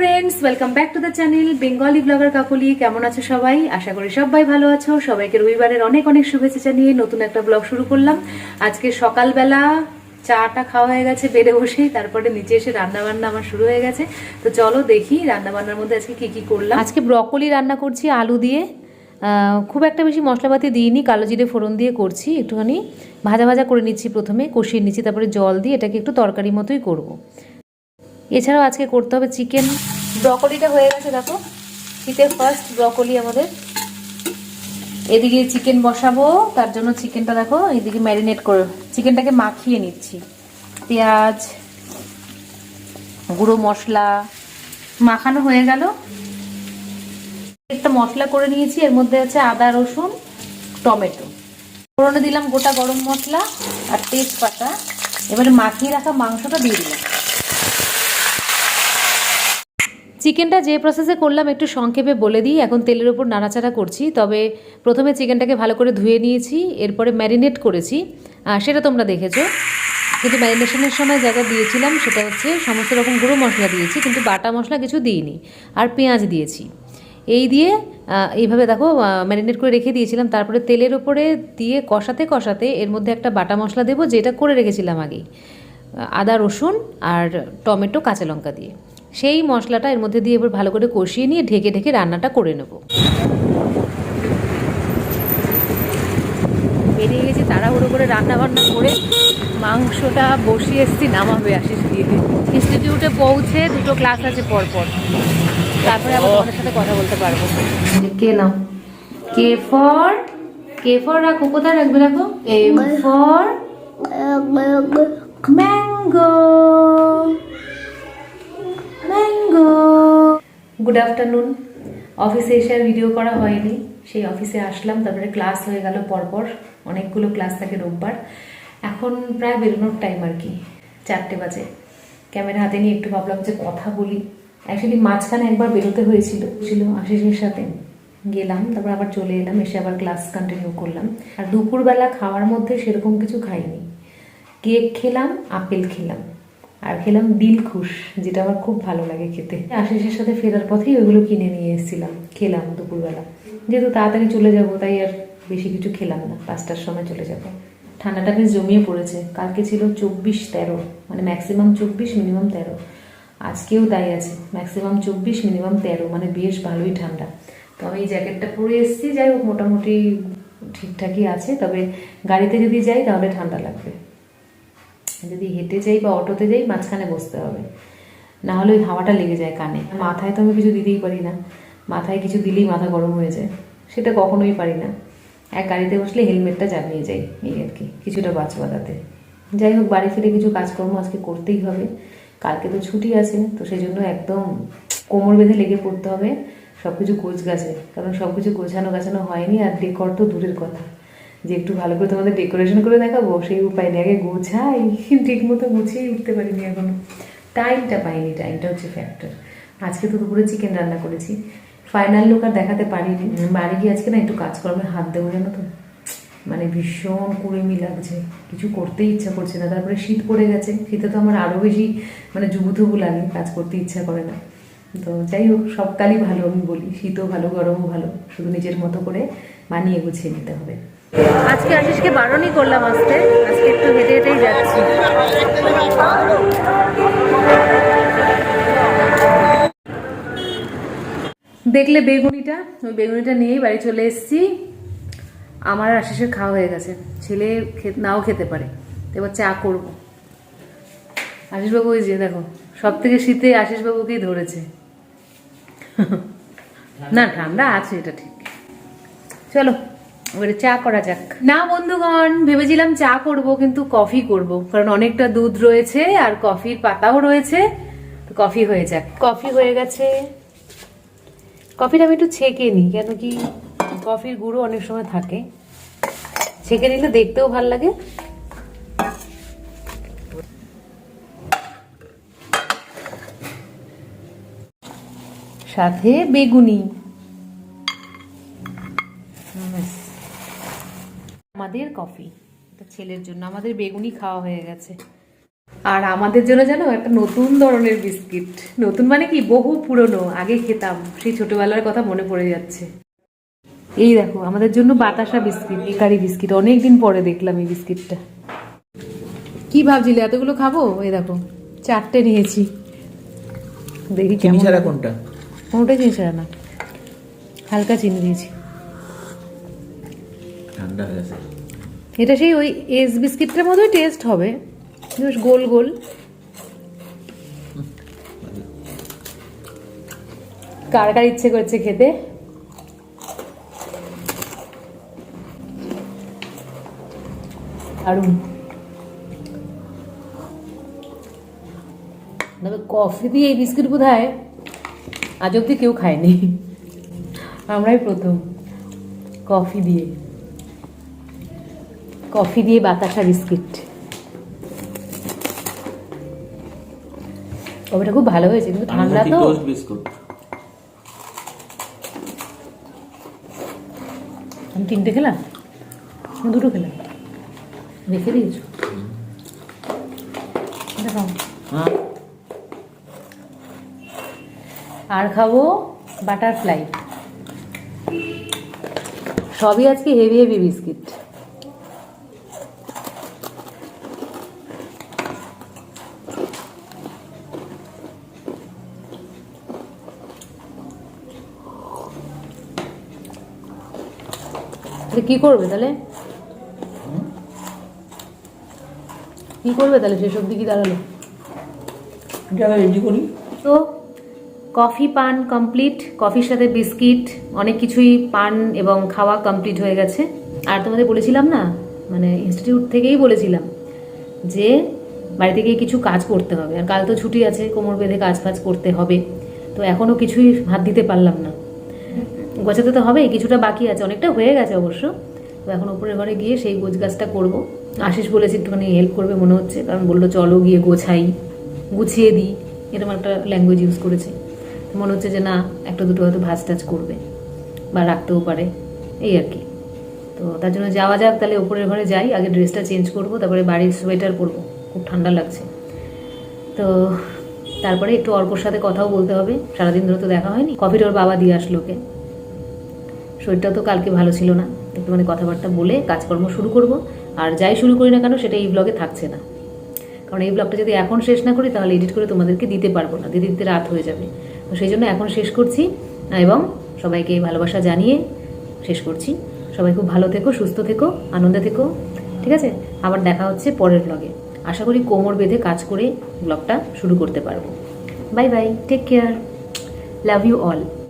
Friends welcome back to the channel Bengali blogger Kakuli केमन आछो सबाई आशा करी सबाई भालो आछो सबाइके रविवारेर अनेक अनेक शुभेच्छा जानिये नतून एकटा ब्लग शुरू करलाम। आजके सकाल बेला चाटा खाওয়া হয়ে গেছে বেড়ে বসেই, তারপরে নিচে এসে রান্না বান্না আমার শুরু হয়ে গেছে। তো চলো দেখি রান্না বান্নার মধ্যে আজকে কি কি করলাম। আজকে ব্রকলি রান্না করছি আলু দিয়ে, খুব একটা বেশি মশলাপাতি দিইনি, কালো জিরে ফোড়ন দিয়ে করছি। একটুখানি ভাজা ভাজা করে নিচ্ছি, প্রথমে কষিয়ে নিচ্ছি, তারপরে জল দিয়ে এটাকে একটু তরকারি মতোই করব। এছাড়াও আজকে করতে হবে চিকেন। ব্রকলিটা হয়ে গেছে দেখো, শীতের ফার্স্ট ব্রকলি আমাদের। এদিকে চিকেন বসাবো, তার জন্য চিকেনটা দেখো এদিকে ম্যারিনেট করে চিকেনটাকে মাখিয়ে নিচ্ছি। পেঁয়াজ, গুঁড়ো মশলা মাখানো হয়ে গেল। একটা মশলা করে নিয়েছি, এর মধ্যে আছে আদা রসুন টমেটো, ফোড়নে দিলাম গোটা গরম মশলা আর তেজপাতা। এবারে মাখিয়ে রাখা মাংসটা দিয়ে দিলাম। চিকেনটা যে প্রসেসে করলাম একটু সংক্ষেপে বলে দিই। এখন তেলের ওপর নাড়াচাড়া করছি, তবে প্রথমে চিকেনটাকে ভালো করে ধুয়ে নিয়েছি, এরপরে ম্যারিনেট করেছি, সেটা তোমরা দেখেছো। কিন্তু ম্যারিনেশনের সময় যা যা দিয়েছিলাম সেটা হচ্ছে সমস্ত রকম গুঁড়ো মশলা দিয়েছি, কিন্তু বাটা মশলা কিছু দিইনি, আর পেঁয়াজ দিয়েছি। এই দিয়ে এইভাবে দেখো ম্যারিনেট করে রেখে দিয়েছিলাম। তারপরে তেলের ওপরে দিয়ে কষাতে কষাতে এর মধ্যে একটা বাটা মশলা দেবো, যেটা করে রেখেছিলাম আগেই, আদা রসুন আর টমেটো কাঁচা লঙ্কা দিয়ে। সেই মশলাটা এর মধ্যে দিয়ে এবার ভালো করে কষিয়ে নিয়ে ঢেকে ঢেকে রান্নাটা করে নেব। বেরিয়ে গেছি তাড়াহুড়ো করে রান্না বান্না করে, মাংসটা বসিয়ে এসেছি নামাবে আশিস দিয়ে। ইনস্টিটিউটে পৌঁছে দুটো ক্লাস আছে পরপর, তারপরে আবার তোমাদের সাথে কথা বলতে পারবো। কে নাও, কে ফর রাখো, কোথায় রাখবে রাখো। M for mango. Good afternoon. অফিসে এসে আর ভিডিও করা হয়নি, সেই অফিসে আসলাম, তারপরে ক্লাস হয়ে গেল পরপর, অনেকগুলো ক্লাস থাকে রোববার। এখন প্রায় বেরোনোর টাইম আর কি, 4টে বাজে। ক্যামেরা হাতে নিয়ে একটু ভাবলাম যে কথা বলি। অ্যাকচুয়ালি মাঝখানে একবার বেরোতে হয়েছিল আশিসের সাথে, গেলাম, তারপর আবার চলে এলাম, এসে আবার ক্লাস কন্টিনিউ করলাম। আর দুপুরবেলা খাওয়ার মধ্যে সেরকম কিছু খাইনি। কেক খেলাম, আপেল খেলাম, আর খেলাম দিলখুশ, যেটা আমার খুব ভালো লাগে খেতে। আশিসের সাথে ফেরার পথেই ওইগুলো কিনে নিয়ে এসেছিলাম, খেলাম দুপুরবেলা। যেহেতু তাড়াতাড়ি চলে যাব তাই আর বেশি কিছু খেলাম না, 5টার সময় চলে যাব। ঠান্ডাটা বেশ জমিয়ে পড়েছে। কালকে ছিল 24-13, মানে ম্যাক্সিমাম 24 মিনিমাম 13। আজকেও তাই আছে, ম্যাক্সিমাম 24 মিনিমাম 13, মানে বেশ ভালোই ঠান্ডা। তো আমি এই জ্যাকেটটা পরে এসেছি, যাই হোক মোটামুটি ঠিকঠাকই আছে। তবে গাড়িতে যদি যাই তাহলে ঠান্ডা লাগবে, যদি হেঁটে যাই বা অটোতে যাই মাঝখানে বসতে হবে, না হলে ওই হাওয়াটা লেগে যায় কানে। মাথায় তো আমি কিছু দিতেই পারি না, মাথায় কিছু দিলেই মাথা গরম হয়ে যায়, সেটা কখনোই পারি না। এক গাড়িতে বসলে হেলমেটটা চাপিয়ে যাই, এই আর কি, কিছুটা বাঁচবা তাতে। যাই হোক, বাড়ি ফিরে কিছু কাজকর্ম আজকে করতেই হবে, কালকে তো ছুটি আছে, তো সেই জন্য একদম কোমর বেঁধে লেগে পড়তে হবে সব কিছু গোছ গাছে, কারণ সব কিছু গোছানো হয়নি। আর ডেকর তো দূরের কথা, যে একটু ভালো করে তোমাদের ডেকোরেশন করে দেখাবো সেই উপায় নেই। আগে গোছাই, ঠিক মতো গুছিয়েই উঠতে পারিনি এখনো, টাইমটা পাইনি, টাইমটা হচ্ছে ফ্যাক্টর। আজকে তো দুপুরে চিকেন রান্না করেছি, ফাইনাল লুক আর দেখাতে পারিনি। বাড়ি গিয়ে আজকে না একটু কাজকর্মে হাত দেবো, জানো তো, মানে ভীষণ কুড়েমি লাগছে, কিছু করতেই ইচ্ছা করছে না। তারপরে শীত পড়ে গেছে, শীতে তো আমার আরও বেশি মানে জুবুথুবু লাগে, কাজ করতে ইচ্ছা করে না। তো যাই হোক, সব কালই ভালো, আমি বলি শীতও ভালো গরমও ভালো, শুধু নিজের মতো করে মানিয়ে গুছিয়ে নিতে হবে। আজকে আশিসকে বারণই করলাম আসতে, আজকে একটু হেঁটে হেঁটেই যাচ্ছি। দেখলে বেগুনিটা, ওই বেগুনিটা নিয়েই বাড়ি চলে এসেছি। আমার আর আশিসের খাওয়া হয়ে গেছে, ছেলে নাও খেতে পারে। এবার চা করবো। আশিসবাবু ওই যে দেখো, সব থেকে শীতে আশিসবাবুকেই ধরেছে। না ঠান্ডা আছে, এটা ঠিক। চলো এবারে চা করা যাক। না বন্ধুগণ, ভেবেছিলাম চা করব, কিন্তু কফি করব, কারণ অনেকটা দুধ রয়েছে আর কফির পাতাও রয়েছে, তো কফি হয়ে যাক। কফি হয়ে গেছে, কফিটা আমি একটু ছেঁকে নিই, কেন কি কফির গুঁড়ো অনেক সময় থাকে, ছেঁকে নিলে দেখতেও ভাল লাগে। সাথে বেগুনি, আমাদের কফি, এটা ছেলের জন্য। আমাদের বেগুনি খাওয়া হয়ে গেছে। আর আমাদের জন্য জানো একটা নতুন ধরনের বিস্কিট, নতুন মানে কি বহু পুরনো, আগে খেতাম, সেই ছোটবেলার কথা মনে পড়ে যাচ্ছে। এই দেখো আমাদের জন্য বাতাসা বিস্কিট, বেকারি বিস্কিট, অনেকদিন পরে দেখলাম এই বিস্কিটটা। কি ভাবছিলে এতগুলো খাবো? এই দেখো 4টে নিয়েছি, দেখি চিনি কেমন। ছাড়া কোনটা? কোনোটাই চিনি ছাড়া না, হালকা চিনি দিয়েছি। ঠান্ডা হয়ে গেছে। এটা সেই ওই এস বিস্কিটটার মতোই টেস্ট হবে, বেশ গোল গোল। কার কার ইচ্ছে করছে খেতে? দারুণ। তবে কফি দিয়ে এই বিস্কিট বোধ হয় আজ অব্দি কেউ খায়নি, আমরাই প্রথম। কফি দিয়ে বাতাসা বিস্কিট। কফিটা খুব ভালো হয়েছে, কিন্তু ঠান্ডা তো। বিস্কুট আমি 3টে খেলাম, 2টো খেলাম, রেখে দিয়েছো। আর খাবো বাটারফ্লাই। সবই আজকে হেভি হেভি বিস্কিট। কি করবে তাহলে? কি করবে তাহলে? শেষ অব্দি কি দাঁড়ালো? রেডি করি তো কফি পান কমপ্লিট, কফির সাথে বিস্কিট, অনেক কিছুই পান এবং খাওয়া কমপ্লিট হয়ে গেছে। আর তোমাদের বলেছিলাম না, মানে ইনস্টিটিউট থেকেই বলেছিলাম যে বাড়িতে গিয়ে কিছু কাজ করতে হবে, আর কাল তো ছুটি আছে, কোমর বেঁধে কাজ ফাজ করতে হবে। তো এখনও কিছুই হাত দিতে পারলাম না, গোছাতে তো হবেই, কিছুটা বাকি আছে, অনেকটা হয়ে গেছে অবশ্য। তো এখন উপরের ঘরে গিয়ে সেই গোছ গাছটা করবো। আশিস বলেছে একটুখানি হেল্প করবে মনে হচ্ছে, কারণ বললো চলো গিয়ে গোছাই, গুছিয়ে দিই, এরকম একটা ল্যাঙ্গুয়েজ ইউজ করেছে। মনে হচ্ছে যে না, একটা দুটো হয়তো ভাজ টাজ করবে বা রাখতেও পারে, এই আর কি। তো তার জন্য যাওয়া যাক, তাহলে উপরের ঘরে যাই, আগে ড্রেসটা চেঞ্জ করবো, তারপরে বাড়ির সোয়েটার পরবো, খুব ঠান্ডা লাগছে। তো তারপরে একটু অর্কর সাথে কথাও বলতে হবে, সারাদিন ধরে তো দেখা হয়নি। কফিটা ওর বাবা দিয়ে আসলো ওকে, শরীরটাও তো কালকে ভালো ছিল না, একটুখানি কথাবার্তা বলে কাজকর্ম শুরু করব। আর যাই শুরু করি না কেন সেটা এই ব্লগে থাকছে না, কারণ এই ব্লগটা যদি এখন শেষ না করি তাহলে এডিট করে তোমাদেরকে দিতে পারবো না, দিতে দিতে রাত হয়ে যাবে। তো সেই জন্য এখন শেষ করছি, এবং সবাইকে ভালোবাসা জানিয়ে শেষ করছি। সবাই খুব ভালো থেকো, সুস্থ থেকো, আনন্দে থেকো, ঠিক আছে? আবার দেখা হচ্ছে পরের ব্লগে। আশা করি কোমর বেঁধে কাজ করে ব্লগটা শুরু করতে পারবো। Bye bye, take care, love you all.